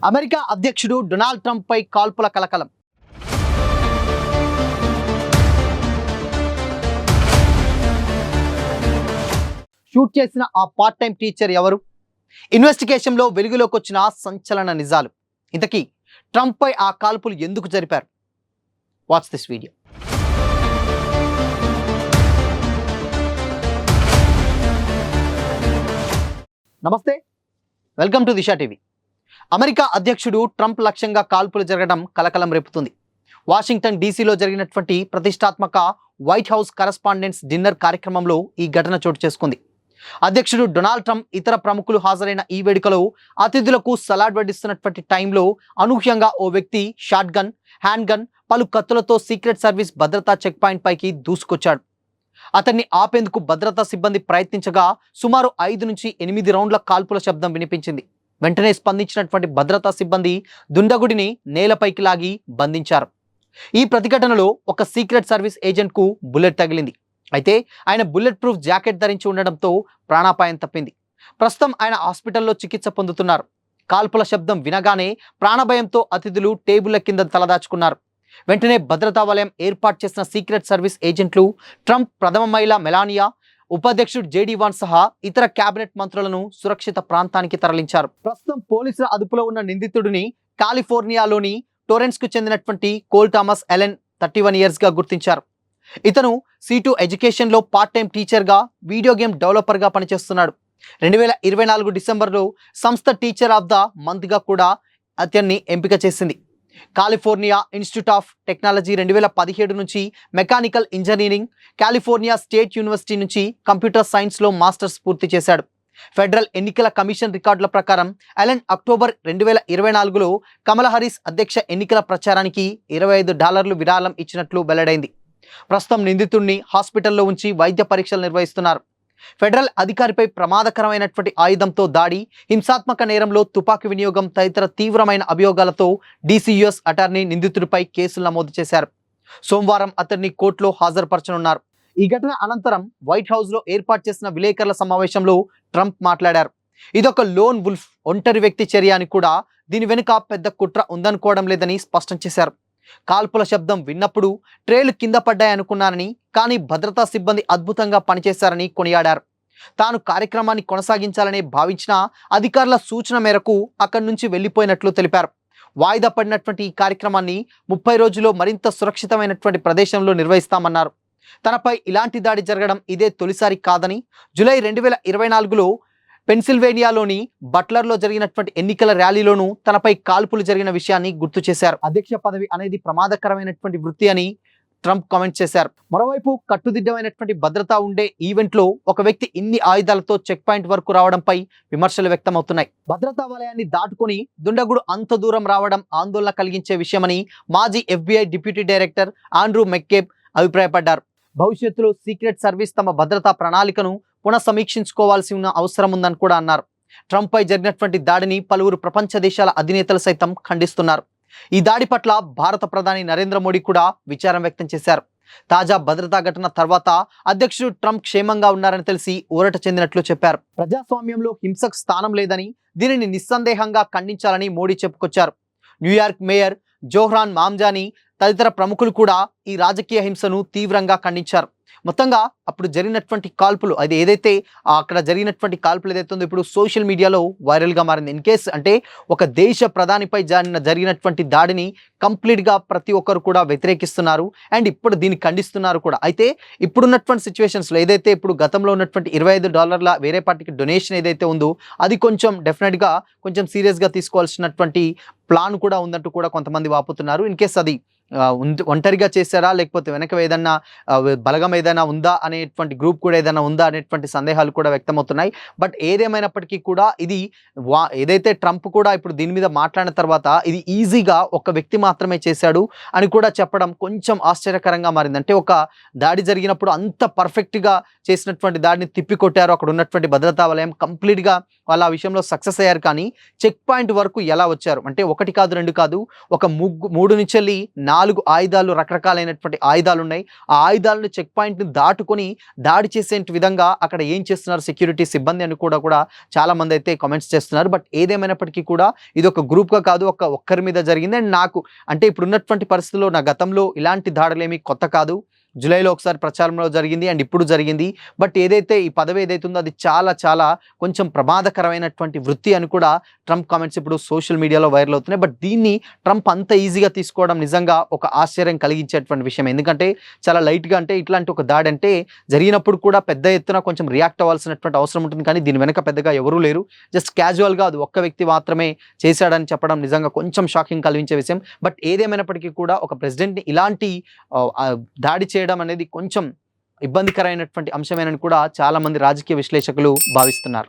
America అధ్యక్షుడు Donald Trump పై కాల్పుల కలకలం. షూట్ చేసిన ఆ పార్ట్ టైం టీచర్ ఎవరు? ఇన్వెస్టిగేషన్లో వెలుగులోకి వచ్చిన సంచలన నిజాలు. ఇంతకీ ట్రంప్ పై ఆ కాల్పులు ఎందుకు జరిపారు? Watch this video. నమస్తే, welcome to Disha TV. America అధ్యక్షుడు ట్రంప్ లక్ష్యంగా కాల్పులు జరగడం కలకలం రేపుతుంది. వాషింగ్టన్ డీసీలో జరిగినటువంటి ప్రతిష్టాత్మక వైట్ హౌస్ కరస్పాండెంట్స్ డిన్నర్ కార్యక్రమంలో ఈ ఘటన చోటు చేసుకుంది. అధ్యక్షుడు డొనాల్డ్ ట్రంప్ ఇతర ప్రముఖులు హాజరైన ఈ వేడుకలో అతిథులకు సలాడ్ వడ్డిస్తున్నటువంటి టైంలో అనూహ్యంగా ఓ వ్యక్తి షాట్ గన్, హ్యాండ్ గన్, పలు కత్తులతో సీక్రెట్ సర్వీస్ భద్రతా చెక్ పాయింట్ పైకి దూసుకొచ్చాడు. అతన్ని ఆపేందుకు భద్రతా సిబ్బంది ప్రయత్నించగా సుమారు 5 నుంచి 8 రౌండ్ల కాల్పుల శబ్దం వినిపించింది. వెంటనే స్పందించినటువంటి భద్రతా సిబ్బంది దుండగుడిని నేలపైకి లాగి బంధించారు. ఈ ప్రతిఘటనలో ఒక సీక్రెట్ సర్వీస్ ఏజెంట్కు బుల్లెట్ తగిలింది. అయితే ఆయన బుల్లెట్ ప్రూఫ్ జాకెట్ ధరించి ఉండడంతో ప్రాణాపాయం తప్పింది. ప్రస్తుతం ఆయన హాస్పిటల్లో చికిత్స పొందుతున్నారు. కాల్పుల శబ్దం వినగానే ప్రాణభయంతో అతిథులు టేబుళ్ల కింద తలదాచుకున్నారు. వెంటనే భద్రతా వలయం ఏర్పాటు చేసిన సీక్రెట్ సర్వీస్ ఏజెంట్లు ట్రంప్ ప్రథమ మహిళ మెలానియా, ఉపాధ్యక్షుడు జేడీ వాన్స్ సహా ఇతర కేబినెట్ మంత్రులను సురక్షిత ప్రాంతానికి తరలించారు. ప్రస్తుతం పోలీసుల అదుపులో ఉన్న నిందితుడిని కాలిఫోర్నియాలోని టొరెన్స్ కు చెందినటువంటి కోల్ థామస్ ఎలెన్ 31 years గా గుర్తించారు. ఇతను C2 ఎడ్యుకేషన్లో పార్ట్ టైం టీచర్గా, వీడియో గేమ్ డెవలపర్గా పనిచేస్తున్నాడు. 2024 డిసెంబర్లో సంస్థ టీచర్ ఆఫ్ ద మంత్గా కూడా అతన్ని ఎంపిక చేసింది. కాలిఫోర్నియా ఇన్స్టిట్యూట్ ఆఫ్ టెక్నాలజీ 2017 నుంచి mechanical engineering, California state university నుంచి కంప్యూటర్ సైన్స్లో మాస్టర్స్ పూర్తి చేశాడు. ఫెడరల్ ఎన్నికల కమిషన్ రికార్డుల ప్రకారం అలెన్ అక్టోబర్ 2024లో కమలా హారిస్ అధ్యక్ష ఎన్నికల ప్రచారానికి $25 విరాళం ఇచ్చినట్లు వెల్లడైంది. ప్రస్తుతం నిందితుడిని హాస్పిటల్లో ఉంచి వైద్య పరీక్షలు నిర్వహిస్తున్నారు. ఫెడరల్ అధికారిపై ప్రమాదకరమైనటువంటి ఆయుధంతో దాడి, హింసాత్మక నేరంలో తుపాకీ వినియోగం తదితర తీవ్రమైన అభియోగాలతో DCUS అటార్నీ నిందితుడిపై కేసులు నమోదు చేశారు. సోమవారం అతన్ని కోర్టులో హాజరుపరచనున్నారు. ఈ ఘటన అనంతరం వైట్ హౌస్లో ఏర్పాటు చేసిన విలేకరుల సమావేశంలో ట్రంప్ మాట్లాడారు. ఇదొక లోన్ వుల్ఫ్, ఒంటరి వ్యక్తి చర్య అని కూడా, దీని వెనుక పెద్ద కుట్ర ఉందనుకోవడం లేదని స్పష్టం చేశారు. కాల్పుల శబ్దం విన్నప్పుడు ట్రేలు కింద పడ్డాయనుకున్నానని, కానీ భద్రతా సిబ్బంది అద్భుతంగా పనిచేశారని కొనియాడారు. తాను కార్యక్రమాన్ని కొనసాగించాలని భావించిన అధికారుల సూచన మేరకు అక్కడి నుంచి వెళ్లిపోయినట్లు తెలిపారు. వాయిదా పడినటువంటి ఈ కార్యక్రమాన్ని 30 రోజుల్లో మరింత సురక్షితమైనటువంటి ప్రదేశంలో నిర్వహిస్తామన్నారు. తనపై ఇలాంటి దాడి జరగడం ఇదే తొలిసారి కాదని, జూలై 2024లో పెన్సిల్వేనియాలోని బట్లర్లో జరిగినటువంటి ఎన్నికల ర్యాలీలోనూ తనపై కాల్పులు జరిగిన విషయాన్ని గుర్తు చేశారు. అధ్యక్ష పదవి అనేది ప్రమాదకరమైనటువంటి వృత్తి అని ట్రంప్ కామెంట్ చేశారు. మరోవైపు కట్టుదిట్టమైనటువంటి భద్రత ఉండే ఈవెంట్లో ఒక వ్యక్తి ఇన్ని ఆయుధాలతో చెక్ పాయింట్ వరకు రావడంపై విమర్శలు వ్యక్తమవుతున్నాయి. భద్రతా వలయాన్ని దాటుకొని దుండగుడు అంత దూరం రావడం ఆందోళన కలిగించే విషయమని మాజీ FBI డిప్యూటీ డైరెక్టర్ ఆండ్రూ మెక్కేబ్ అభిప్రాయపడ్డారు. భవిష్యత్తులో సీక్రెట్ సర్వీస్ తమ భద్రతా ప్రణాళికను పునఃసమీక్షించుకోవాల్సి ఉన్న అవసరం ఉందని కూడా అన్నారు. ట్రంప్ పై జరిగినటువంటి దాడిని పలువురు ప్రపంచ దేశాల అధినేతలు సైతం ఖండిస్తున్నారు. ఈ దాడి పట్ల భారత ప్రధాని నరేంద్ర మోడీ కూడా విచారం వ్యక్తం చేశారు. తాజా భద్రతా ఘటన తర్వాత అధ్యక్షుడు ట్రంప్ క్షేమంగా ఉన్నారని తెలిసి ఊరట చెందినట్లు చెప్పారు. ప్రజాస్వామ్యంలో హింసకు స్థానం లేదని, దీనిని నిస్సందేహంగా ఖండించాలని మోడీ చెప్పుకొచ్చారు. న్యూయార్క్ మేయర్ జోహ్రాన్ మామ్జానీ తదితర ప్రముఖులు కూడా ఈ రాజకీయ హింసను తీవ్రంగా ఖండించారు. మొత్తంగా అప్పుడు జరిగినటువంటి కాల్పులు, అది ఏదైతే అక్కడ జరిగినటువంటి కాల్పులు ఏదైతే ఉందో ఇప్పుడు సోషల్ మీడియాలో వైరల్గా మారింది. ఇన్ కేస్ అంటే ఒక దేశ ప్రధానిపై జరిగినటువంటి దాడిని కంప్లీట్గా ప్రతి ఒక్కరు కూడా వ్యతిరేకిస్తున్నారు అండ్ ఇప్పుడు దీన్ని ఖండిస్తున్నారు కూడా. అయితే ఇప్పుడున్నటువంటి సిచ్యువేషన్స్లో ఏదైతే ఇప్పుడు గతంలో ఉన్నటువంటి $25 వేరే పార్టీకి డొనేషన్ ఏదైతే ఉందో అది కొంచెం డెఫినెట్గా కొంచెం సీరియస్గా తీసుకోవాల్సినటువంటి ప్లాన్ కూడా ఉందంటూ కూడా కొంతమంది వాపుతున్నారు. ఇన్ కేస్ అది ఒంటరిగా చేశారా, లేకపోతే వెనక ఏదన్నా బలగం ఏదైనా ఉందా అనేటువంటి గ్రూప్ కూడా ఏదైనా ఉందా అనేటువంటి సందేహాలు కూడా వ్యక్తమవుతున్నాయి. బట్ ఏదేమైనప్పటికీ కూడా ఇది ఏదైతే ట్రంప్ కూడా ఇప్పుడు దీని మీద మాట్లాడిన తర్వాత ఇది ఈజీగా ఒక వ్యక్తి మాత్రమే చేశాడు అని కూడా చెప్పడం కొంచెం ఆశ్చర్యకరంగా మారింది. అంటే ఒక దాడి జరిగినప్పుడు అంత పర్ఫెక్ట్గా చేసినటువంటి దాడిని తిప్పికొట్టారు అక్కడ ఉన్నటువంటి భద్రతా వలయం, కంప్లీట్గా వాళ్ళు ఆ విషయంలో సక్సెస్ అయ్యారు. కానీ చెక్ పాయింట్ వరకు ఎలా వచ్చారు అంటే 1 కాదు 2 కాదు, ఒక 3 నుంచి 4 ఆయుధాలు, రకరకాలైన రకాలైనటువంటి ఆయుధాలు ఉన్నాయి. ఆ ఆయుధాలను చెక్ పాయింట్‌ని దాటుకొని దాడి చేసేంటి విధంగా అక్కడ ఏం చేస్తున్నారు సెక్యూరిటీ సిబ్బంది అని కూడా చాలా మంది అయితే కామెంట్స్ చేస్తున్నారు. బట్ ఏదేమైనప్పటికీ కూడా ఇది ఒక గ్రూప్‌గా కాదు, ఒక్కరి మీద జరిగింది. అండ్ నాకు అంటే ఇప్పుడున్నటువంటి పరిస్థితుల్లో నా గతంలో ఇలాంటి దాడులేమి కొత్త కాదు. జులైలో ఒకసారి ప్రచారంలో జరిగింది అండ్ ఇప్పుడు జరిగింది. బట్ ఏదైతే ఈ పదవి ఏదైతే ఉందో అది చాలా చాలా కొంచెం ప్రమాదకరమైనటువంటి వృత్తి అని కూడా ట్రంప్ కామెంట్స్ ఇప్పుడు సోషల్ మీడియాలో వైరల్ అవుతున్నాయి. బట్ దీన్ని ట్రంప్ అంత ఈజీగా తీసుకోవడం నిజంగా ఒక ఆశ్చర్యం కలిగించేటువంటి విషయం. ఎందుకంటే చాలా లైట్‌గా, అంటే ఇట్లాంటి ఒక దాడి అంటే జరిగినప్పుడు కూడా పెద్ద ఎత్తున కొంచెం రియాక్ట్ అవ్వాల్సినటువంటి అవసరం ఉంటుంది. కానీ దీని వెనక పెద్దగా ఎవరూ లేరు. జస్ట్ క్యాజువల్‌గా అది ఒక్క వ్యక్తి మాత్రమే చేశాడని చెప్పడం నిజంగా కొంచెం షాకింగ్ కలిగించే విషయం. బట్ ఏదేమైనప్పటికీ కూడా ఒక ప్రెసిడెంట్‌ని ఇలాంటి దాడి చేయడం అనేది కొంచెం ఇబ్బందికరమైనటువంటి అంశమేనని కూడా చాలా మంది రాజకీయ విశ్లేషకులు భావిస్తున్నారు.